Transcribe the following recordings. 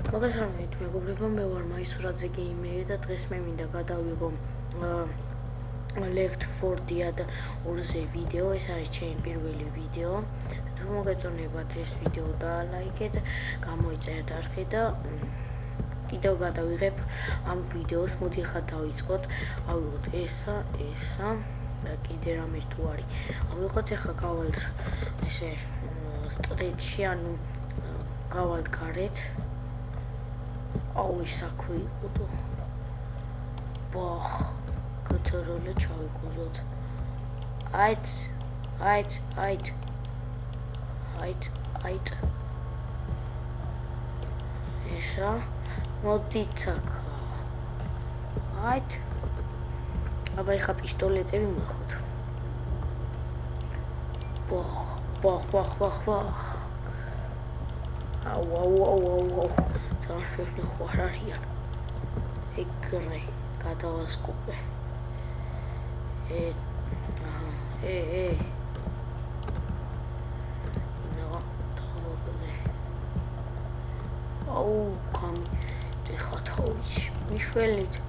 მოგესალმებით მეგობრებო, მე ვარ მაისურაძე გეიმერი და დღეს მე მინდა გადავიღო Left 4 Dead 2-ზე ვიდეო. ეს არის ჩემი პირველი ვიდეო. თუ მოგეწონებათ ეს ვიდეო დაალაიქეთ, გამოიწერეთ არხი და კიდევ გადავიღებ ამ ვიდეოს. მოდი ახლა დავიწყოთ. ავიღოთ ესა და კიდე რამე თუ არის. ავიღოთ ახლა გავალთ ესე სტრეჩი, ანუ გავალთ გარეთ. აუ ის აქვე იყო და ბახ გოთროლე ჩავიკუზოთ. აით ესა მოდით აქ აით აბა ეხა პისტოლეტები ვნახოთ. ბახ აუ ძალიან ხوار არიან. ეგრე გადავასკუპე. აუ კამი დეხათოვიჩი მიშველით.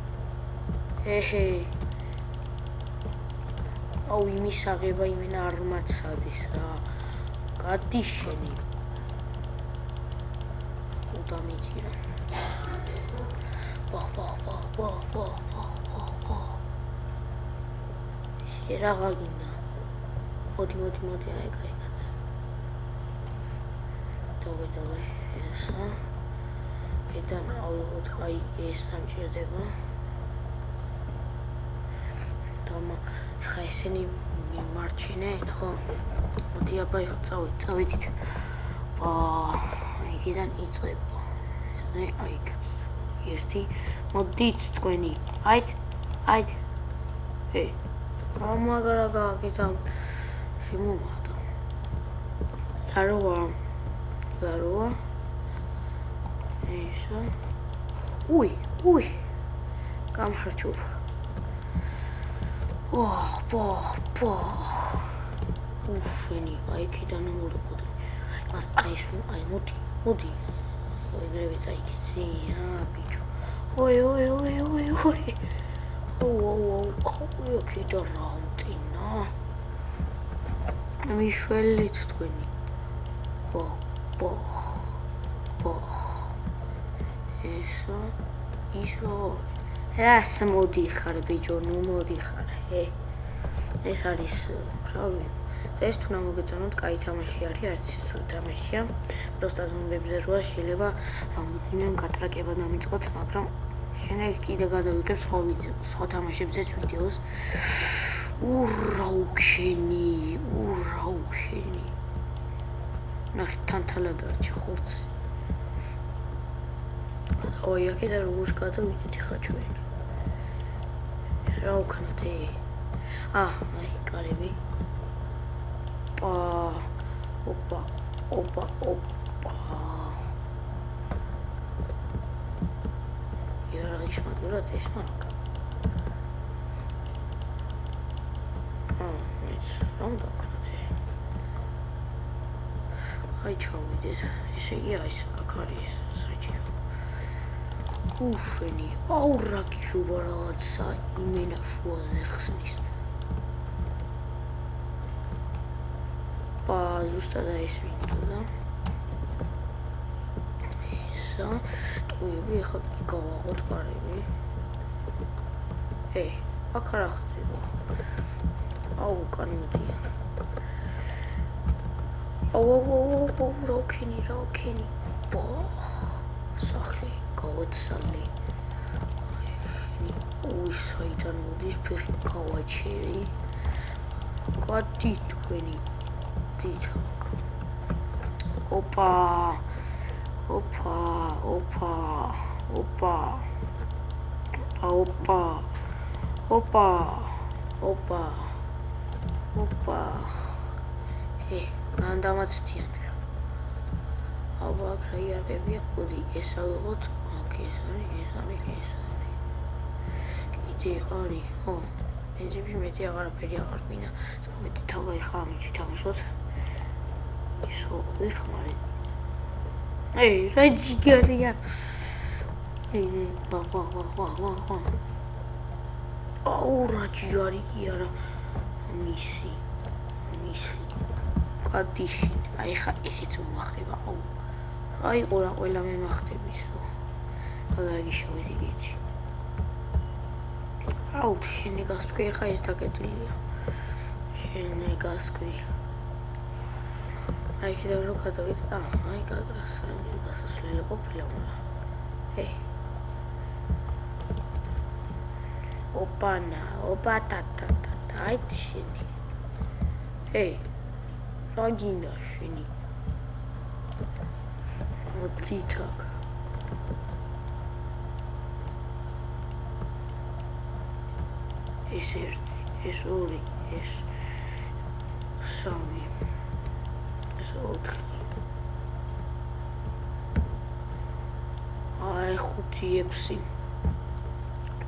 აუ იმის აღება იმენა არ მაცადის რა. გადი შენი დამიჭირა. ბახ შერაღა გინდა. მოდი აი კაიკაც. დავიდავე ესა. ედან ავიღოთ აი ეს სამჭირდება. დამა ხა ესენი მიმარჩინენ, ხო? მოდი აბა ეხ წავიდით. იქიდან იწყება. აი კაც. ერთი მოდით თქვენი. აით. მაგარა გააკეთა. შემოვახტა. ზაროა. ესა. უი. გამხარჯობ. უშენი აი იქიდან მოვიდოდი. მას აი მოდი. ეგრევე წაიკეცი, ბიჭო. ოი. იქიდან რაუტინა. მიშველით თქვენი. ესა ისო. რას მოდიხარ ბიჭო, ნუ მოდიხარ. ეს არის რავი. ეს თუ მოგეწონოთ, კაი თამაში არის, არც სულ თამაშია. პროსტა ზომბებზე როა შეიძლება რამოდენიმე გატრაკება დამიწყოთ, მაგრამ შემდეგ კიდე გადავიღებ სხვა თამაშებზეც ვიდეოს. ურაუქენი. ნახეთ თანთალა დარჩა ხორცი. ოი აქედან როგორ გადავიდეთ ხა ჩვენ. რა ვქნათ? აი კარები. ოპა. იარა ისმაგურა ესმაკ. ეს რამდა ვქნათ? აი ჩავიდეთ. ესე იგი აი აქ არის საჭირო. უშენი, აუ რა გიჟობა რაღაცა იმენა შუაზე ხსნის. ზუსტად ეს მინდოდა. ესა ტყუები ახლა გავაღოთ კარები. აქ რა ხდება? აუ კანოდია. აუ რაუქენი. სახე გავაცალე. ოი საიდან მოდის ფეხი გავაჩერი. გადი თქვენი. ოპა. განდამაცდიან. აბა აქ რა იარებია? მოდი ეს ავიღოთ. აქ ეს არის. კიდე არის. ეძები მეტი აღარაფერი აღარ მინდა. წავედი თავი ხა ამით თამაშოთ. ისო ვიხმარე. რა ჯიგარია. აუ რა ჯარი კი არა მისი კადიში აი ხა ესეც მომახდება აუ აი ყურა ყველა მე მახდებისო გადაგიშოვეთ იგეთი აუ შენი გასკვი ხა ეს დაკეტილია შენი გასკვი აი კიდევ რო გადავიდეთ აი გასასვლელი ყოფილა მაგრამ ოპა ტატა აი შენი რა გინდა შენი მოდითაკ ეს ერთი ეს ორი ეს სამი ეს ოთხი აი ხუთი ექვსი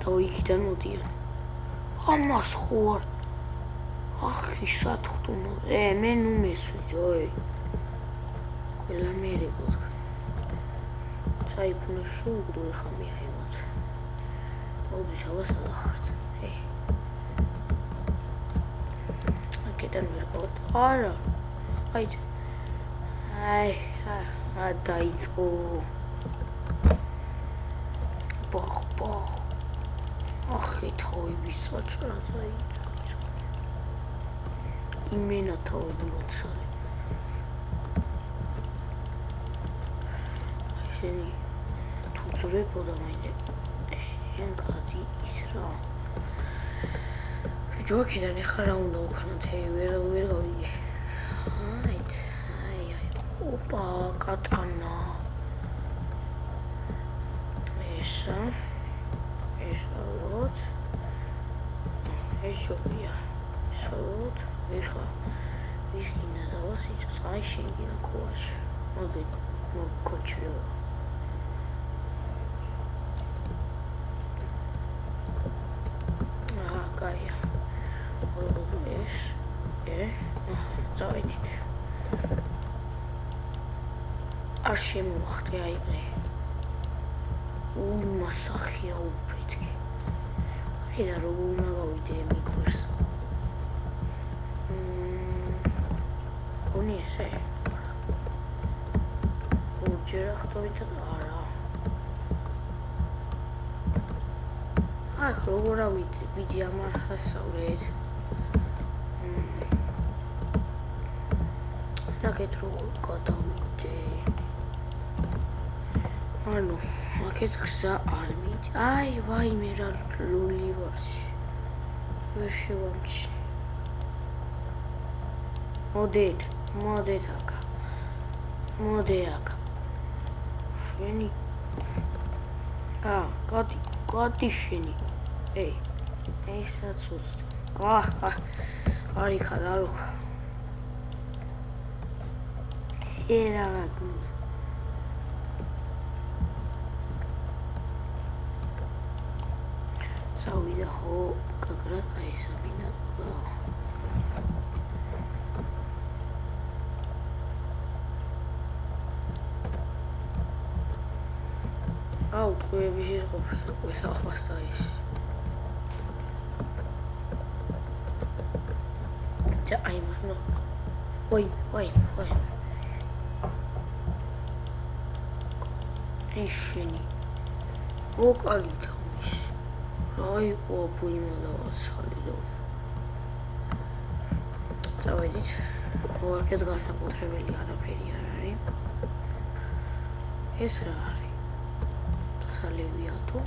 და იქიდან მოდიან ამას ხო არ ახი სათქტუნო მე ნუ მესვით ოი ყველა მერეკოთ საიქნა შუგდო ეხა მიაიმოთ მოდი შევასახართ აკეთან მერეკოთ არა აი დაიწყო ბახ ახი თავების საჭრა დაიწყო იმენა თავები მოცალე შენი თუ ძრებოდა მაინე შენ გადი ის რა ჯოქიდან ეხლა რა უნდა უქნათ ვერ გავიგე აი ოპა კატანა ესა ლოთ ეს შობია სოლოთ ეხლა ვიხინა და ვასიჭს აი შენგინა ქუაში მოდი მოკოჩრეო კაია ეს წავედით არ შემოვახტე აიგრე მასახია უფეთკი აქედან როგორ უნდა გავიდე მიგვერს გონი ესე ორჯერ ახტოვით არა აქ როგორ ავიდე ბიჭი ამას ასავლეთ რაკეთ როგორ გადავიდე ანუ აქეთ გზა არ მიდი აი ვაიმე რა ლული ვარში ვერ შევამჩნი მოდეთ აკა შენი გადი შენი ესაც უცდი არიქა დარუქა სიერაგ წავიდა ხო გაგრად აი სამინატო აუ თქვები შეყოფილი ყველა ახასა ის აი მოსნო ვაი დიშენი ოკალით აი ყოფილი დავაცალე წავედით ვარკეთ განსაკუთრებელი არაფერი არ არის ეს რა არის დასალევია თუ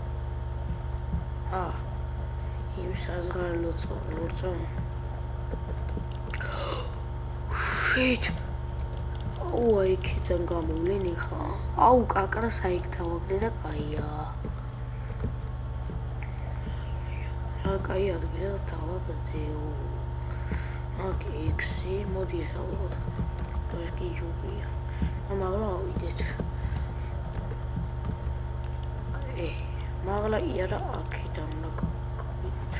იმ საზღარლო ლორწო შეთ აუ იქიდან გამოვლენი ხა აუ კაკრას აიქ დავაგდე და კაია კაი ადგილზე დავაგდეო აქ ექსი მოდი ესაუბროთ ეს კი ჯუბია მაგრამ ავიდეთ მაგრამ იარა აქედან უნდა გავიდეთ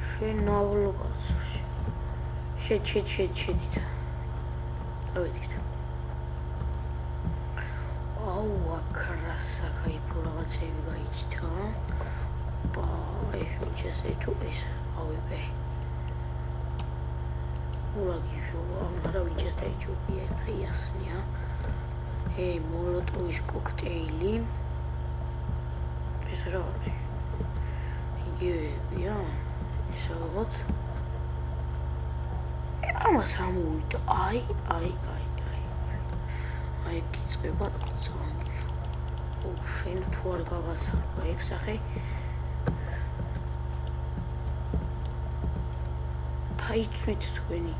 შენ ნავლოგასში შედით ავიდეთ აუ აკრას რაღაცები გაიჩნდა. ეს ვინჩესტერი თუ ეს ავიღე. ურაგიჟო, არა ვინჩესტერი ჯობია, ხიასნია. მოლოტოვის კოქტეილი. ეს რა არის? იგივეებია? ეს რაღაც. ამას რა მოვიდა? აი გიწყება წანგიჟო. შენ თუ არ გავაცალვა ეგ სახე დაიცვით თქვენი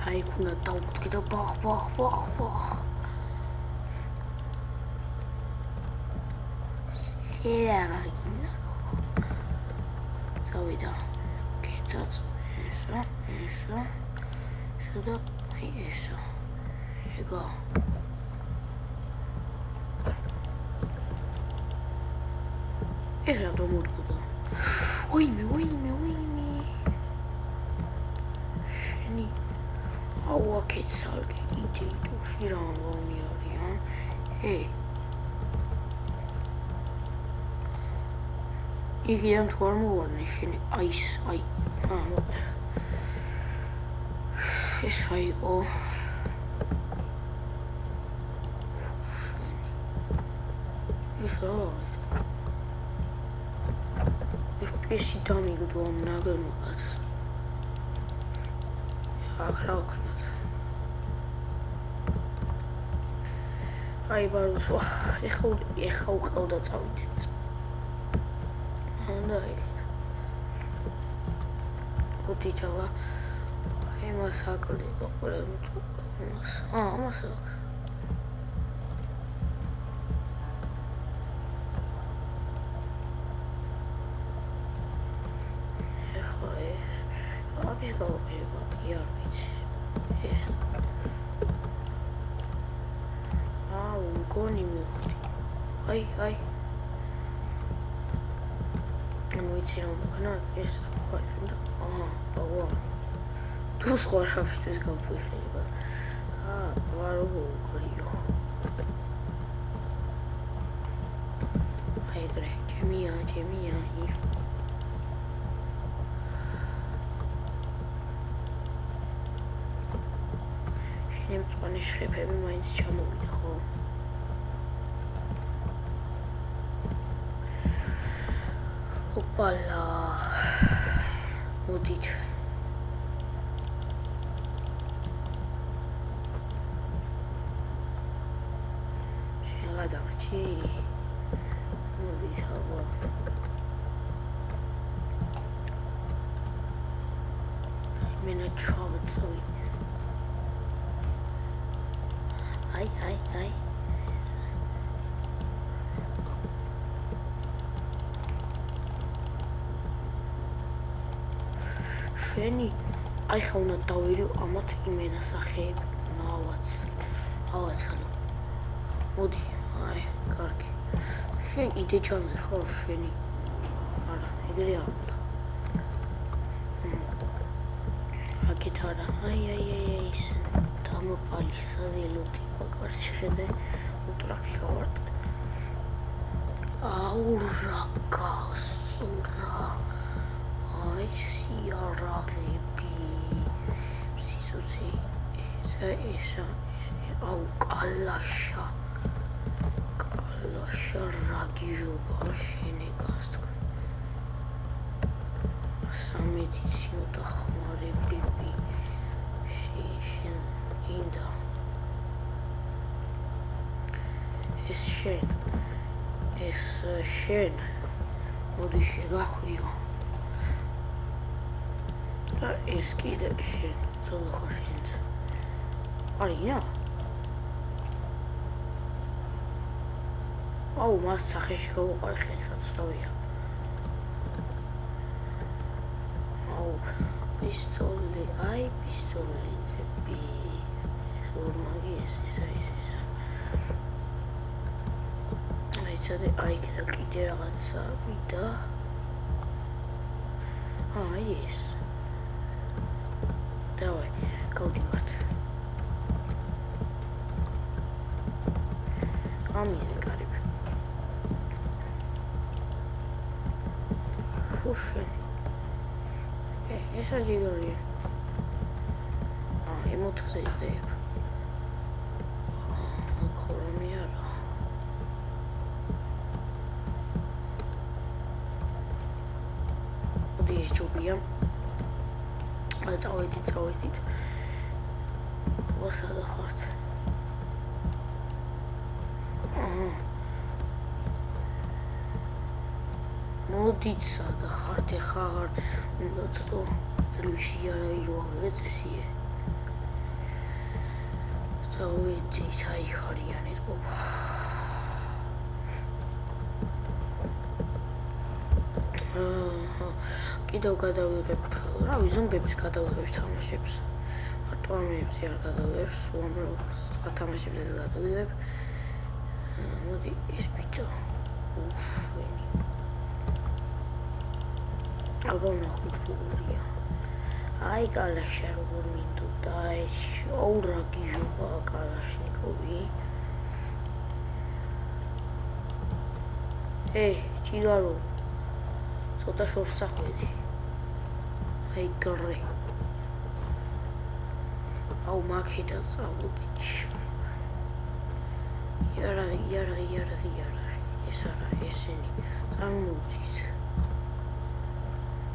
აი ქუნა დავუდგე და ბახ შეერაგინა წავიდა კეთაც ესა და აი ესა ეგა ეს რა დამოდგა ოიმე შენი აუაკეთ სალკე იდეიდუში რა ამბავი არიან იგიდან თუ არ მოვარდნე შენი აი ეს რა იყო ეს რა FPS-ი დამიგდო ამ ნაგელმოყას აქ რა ვქნათ აი ბარუსო ეხა უყავდა წავიდეთ და ოდითავა იმას აკლდება ყველამ თუ ამას აქ აბის გავყება იარ ვიცი ეს გონი მივხვდი აი ვიცი რომ ვქნა ეს ახლა ბაგვა თუ სხვა რაფისთვის გავფუხება ვარო გრიო აი ეგრე ჩემია შენი მწვანე შხეფები მაინც ჩამოვიდა ხო ოპალა მოდით შენ გადავრჩი მოდით აბა მენა ჩავწვი აი შენი აი ხა უნდა დავირო ამათ იმენა სახეები ავაცალო მოდი აი კარგი შენ იდე ჩანზე ხო შენი არა ეგრე არ უნდა აქეთ არა აი ის დამოპალისადელო ტიპა კარჩი ხედე უტრაქი გავარტყე აურა გასურა აი სიარაღები სისუსი ესა აუ კალაშა რაგიჟობა შენი გასტყვი სამედიცინო დახმარებები შენ ინდა ეს შენ მოდი შეგახვიო და ეს კიდე შენ ცოლო შენც არია აუ მას სახეში გავუყარე ხელსაცდავია აუ პისტოლი პისტოლიცები სორმაგი ესისა აიცადე აი კიდე რაღაცა ვიდა აი ეს დავაი გავდივართ ამირი კარიბი. ხუშენი. ეს აჯიგორია. ემოთხზე იდეებ. ხორომი არა. მოდი ეს ჯობია. წავედით. ვასადა ხართ. მოდით სადა ხართ ხა აღარ უნდა თო ძლივში არა ირო აღეცესიე. წავედი საიხარიანეთ ყოფა. კიდევ გადავიღებ, რავი, ზომბებს გადავიღებ თამაშებს. მარტო ამებს არ გადავიღებ, უამრავ სხვა თამაშებსაც გადავიღებ. მოდი ეს ბიჭო. უშვენი. აბა ნახუწურია. აი კალაშა როგორ მინდოდა ეს ოურა გიჟობა კალაშნიკოვი. ჭიგარო. ცოტა შორს ახვედი. აი გრე. აუ მაქედა წავუდი. იარაღი. ეს არა, ესენი. წამოვიდით.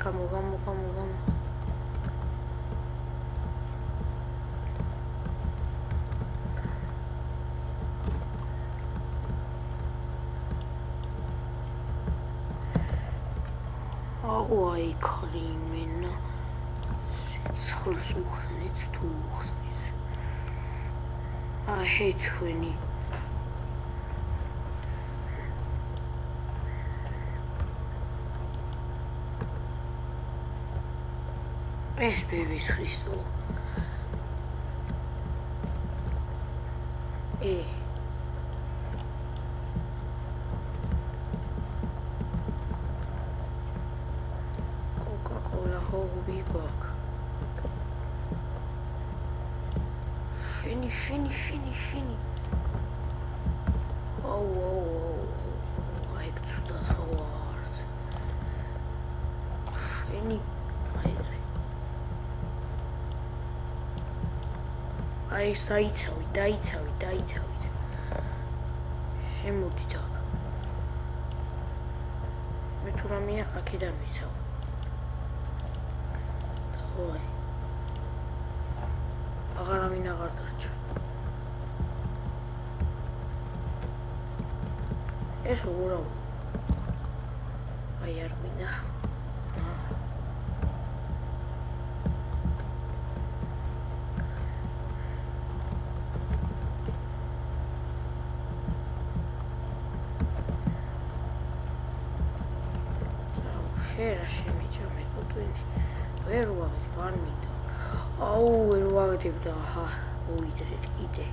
გამო. აი ქრიმენა. ცხრს უხსნით თუ უხსნით. აი თქვენი. ეს ბების ხრისტო. Coca-Cola hobby bag. შენი. აი ცუდად ხარ. შენი აი დაიცავით. შემოდით აქ. მე თუ რამეა აქედან ვიცავ. დავაი. აღარ დარჩა. ეს ურავ. აი არ მინდა. რა შემიჭამე კუტვინი. ვერ ვაღებ, არ მინდა. აუ, ვერ ვაღებ და აჰა, უიდრეთ კიდე.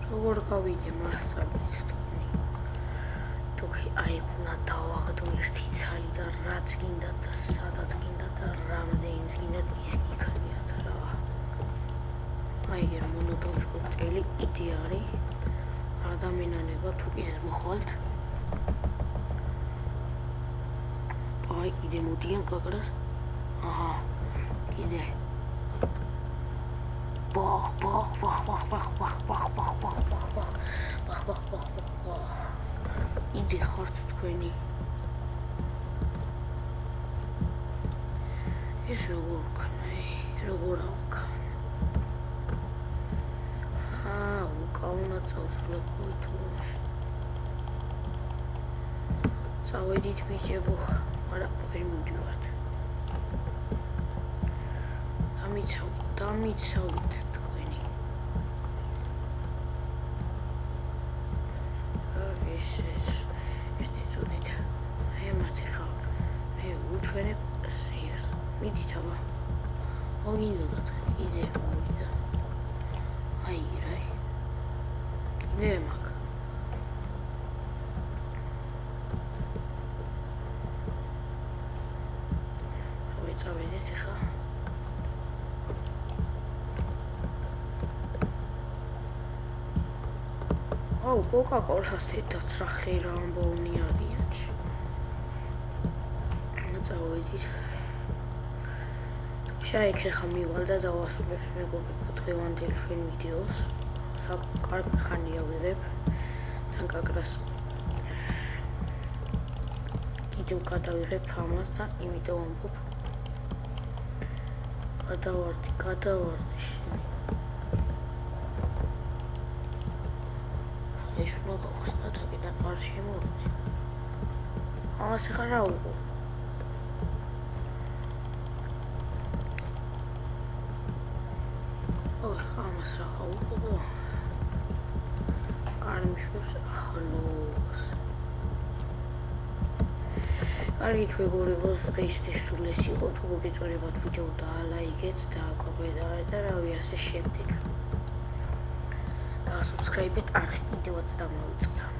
როგორ გავიდე მასწავლეთ თქვენი. თუკი აი უნდა დავაგდო ერთი ცალი და რაც გინდა და სადაც გინდა და რამდენიც გინდა ის იქნიათ რა. აიგერ მონოტონის კოქტეილი იდე არის. ადამიანება თუ კიდე მოხვალთ. აი კიდე მოდიან კაკრას. აჰა. კიდე. ბახ. იდე ხართ თქვენი. ეს როგორ ავკა. უკაუნა წავსვლები თუ. წავედით ბიჭებო, მაგრამ ვერ მივდივართ. დამიცავით თქვენი. ერთი წუთით ემათი ხარ. მე უჩვენებ სიას. მიდით აბა. მოგიდოდათ, იდე მოვიდა. აი რაი. კიდე მაგ. წავედით ახლა. აუ, კოკა-კოლას ეთაც რა ხერა ამბოვნი არიანში. წავედით. შაიქ ახლა მივალ და დავასრულებ მეგობრებო დღევანდელ ჩვენ ვიდეოს. კარგი ხანია ვიღებ. კაკრას კიდევ გადავიღებ ამას და იმიტომ ამბობ გადავარდი ეს უნდა გავხსნათ აქედან არ შემოვიდე ამას ახლა რა უყო ამას რა უყო არ მიშვებს ახლოს კარგით მეგობრებო დღეისთვის სულ ეს იყო თუ მოგეწონებათ ვიდეო დაალაიქეთ და კომენტარით და რავი ასე შემდეგ და subscribe-ით არხი კიდევაც დამოვიწყდა